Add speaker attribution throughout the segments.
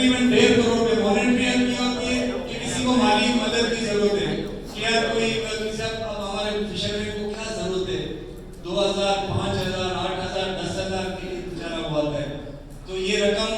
Speaker 1: तकरीबन 1.5 करोड़ में monetary help की होती है कि किसी को माली मदद की जरूरत है कि यार कोई किसी हमारे फिशरमैन को क्या जरूरत है 2000 5000 8000 10,000 के लिए बेचारा हुआ है। तो ये रकम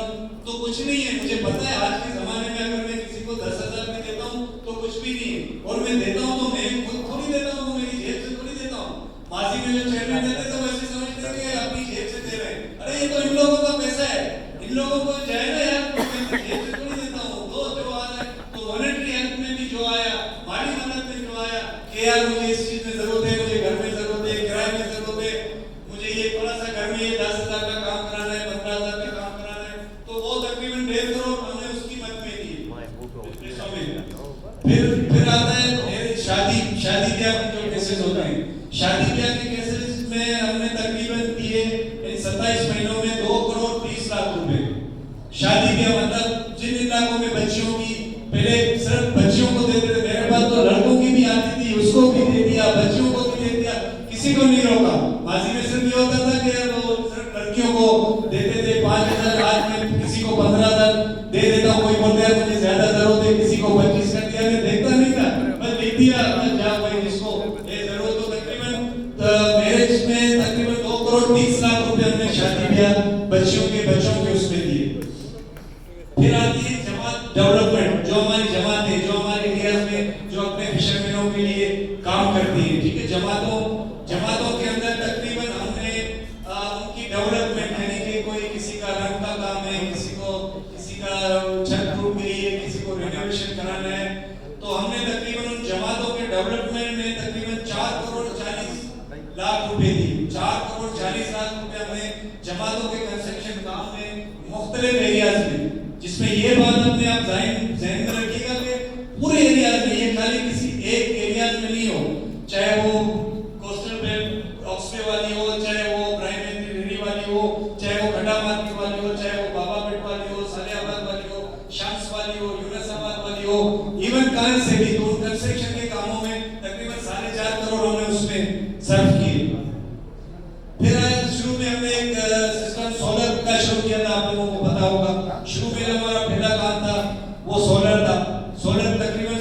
Speaker 1: तो कुछ नहीं है, मुझे पता है आज के जमाने में अगर मैं किसी को 10,000 में देता हूँ तो कुछ भी नहीं है, और मैं देता हूँ तो मैं खुद थोड़ी देता हूँ, तो मेरी जेब से थोड़ी देता हूँ। माजी में जो चेयरमैन देते तो वैसे समझते हैं कि अपनी जेब से दे रहे हैं, अरे ये तो इन लोगों का पैसा है, इन लोगों को जाए ना यार, मैं जेब से थोड़ी देता हूँ। तो जो आ रहा है तो मॉनेटरी हेल्प में भी जो आया, माली मदद में जो आया कि यार मुझे इस चीज में जरूरत है, मुझे घर में जरूरत है, किराए में जरूरत है, मुझे ये थोड़ा सा घर में ये 10,000 का काम कराना है, 15,000 का काम कराना है, तो वो तकरीबन 1.5 करोड़ हमने उसकी मदद में दी। फिर आता है शादी ब्याह के जो केसेस होते हैं, शादी ब्याह के केसेस में हमने तकरीबन दिए 27 महीनों में 2,30,00,000 रुपए। शादी ब्याह मतलब जिन इलाकों में बच्चियों की पहले सिर्फ बच्चियों को देते थे, मेरे पास तो लड़कों की भी आती थी, उसको भी दे दिया, बच्चियों को भी दे दिया, किसी को नहीं रोका। माजी में सिर्फ ये होता था कि वो सिर्फ लड़कियों को देते थे 5,000, आज में किसी को 15,000 दे देता हूँ, कोई बोलता है मुझे ज्यादा जरूरत है, किसी को 25 कर दिया, मैं देखता नहीं था, बस दे दिया, जा भाई जिसको ये जरूरत। तो तकरीबन मैरिज में तकरीबन 2,30,00,000 रुपए हमने शादी ब्याह बच्चों के उसमें दिए। फिर आती है जमात डेवलपमेंट, जो हमारी जमात है, जो हमारे एरियाज में जो अपने फिशरमैनों के लिए काम करती है, ठीक है, जमातों के अंदर तकरीबन हमने उनकी डेवलपमेंट, यानी कि कोई किसी का रंग का काम है, किसी का छत टूट गई है, किसी को रिनोवेशन कराना है, तो हमने तकरीबन उन जमातों के डेवलपमेंट में तकरीबन 4,40,00,000 रुपए दी। 4,40,00,000 रुपए हमने जमातों के कंस्ट्रक्शन काम में मुख्तलिफ एरियाज में, जिसमें ये बात अपने आप ज़हन में रखिएगा कि पूरे एरियाज में, ये खाली किसी एक एरियाज में नहीं हो, चाहे वो कोस्टल बेल्ट ऑक्सफे वाली हो, चाहे वो प्राइमरी रेडी वाली हो, चाहे वो खड्डा मार्केट वाली हो, चाहे वो बाबा पेट वाली हो, सालियाबाद वाली हो, शाम्स वाली हो, यूनुसाबाद वाली हो, इवन कान से भी, तो कंस्ट्रक्शन के कामों में तकरीबन 4.5 करोड़ हमने उसमें सर्व किए। फिर शुरू में हमने एक सिस्टम सोलर का शुरू किया था, आप लोगों को पता होगा। शुरू में हमारा पहला काम था वो सोलर था। सोलर तकरीबन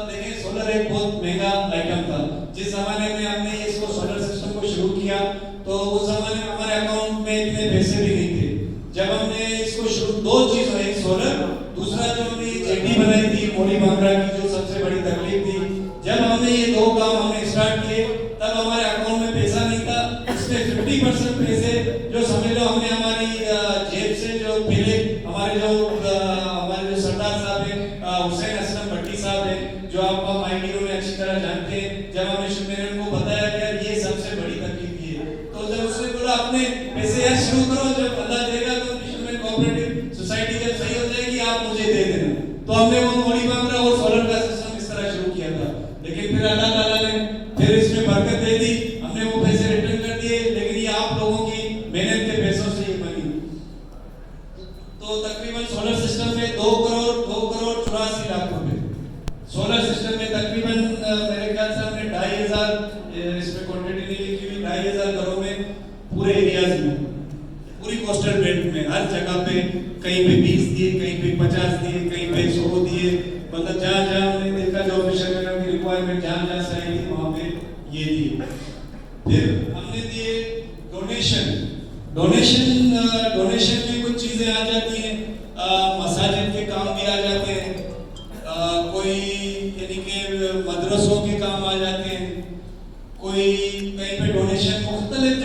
Speaker 1: देखिए सोलर एक बहुत महंगा आइटम था। जिस जमाने में हमने इसको सोलर सिस्टम को शुरू किया तो उस जमाने में हमारे अकाउंट में इतने पैसे भी नहीं थे। जब हमने इसको शुरू, दो चीज, एक सोलर, दूसरा जो हमने जेटी बनाई थी मोली बांद्रा की, जो सबसे बड़ी तकलीफ थी, जब हमने ये दो काम हमने स्टार्ट किए तब हमारे अकाउंट में पैसा नहीं था। इसमें 50% पैसे जो समझ लो हमने हमारी जेब से, जो पहले हमारे जो सरदार साहब हैं, हुसैन असलम भट्टी साहब हैं, जो आप माइंडो में अच्छी तरह जानते हैं, जब हमने मैंने उनको बताया कि यार ये सबसे बड़ी तकलीफ ये है, तो जब उसने बोला अपने पैसे यार शुरू करो, जब अल्लाह देगा तो फिशरमैन कोऑपरेटिव सोसाइटी जब सही हो जाएगी आप मुझे दे देना। तो हमने वो मोली बांद्रा और सोलर का सिस्टम इस तरह शुरू किया था, लेकिन फिर अल्लाह ताला ने फिर इसमें बरकत दे दी, हमने वो पैसे रिटर्न कर दिए, लेकिन ये आप लोगों की मेहनत के पैसों से ये बनी। तो तकरीबन सोलर सिस्टम में 2,84,00,000 रुपए, सोलर सिस्टम में तकरीबन मेरे ख्याल से हमने 2,500, इसमें क्वांटिटी नहीं लिखी हुई, 2,500 घरों में पूरे एरियाज में, पूरी कोस्टल बेल्ट में हर जगह पे, कहीं पे 20 दिए, कहीं पे 50 दिए, कहीं पे 100 दिए, मतलब जहाँ हमने देखा जो फिशरमैनों की रिक्वायरमेंट जहाँ से आई थी वहाँ पे ये दिए। फिर हमने दिए डोनेशन में कुछ चीजें आ जाती हैं, मसाजिद के काम भी आ जाते हैं, कोई यानी कि मदरसों के काम आ जाते हैं, कोई कहीं पे डोनेशन मुख्तलिफ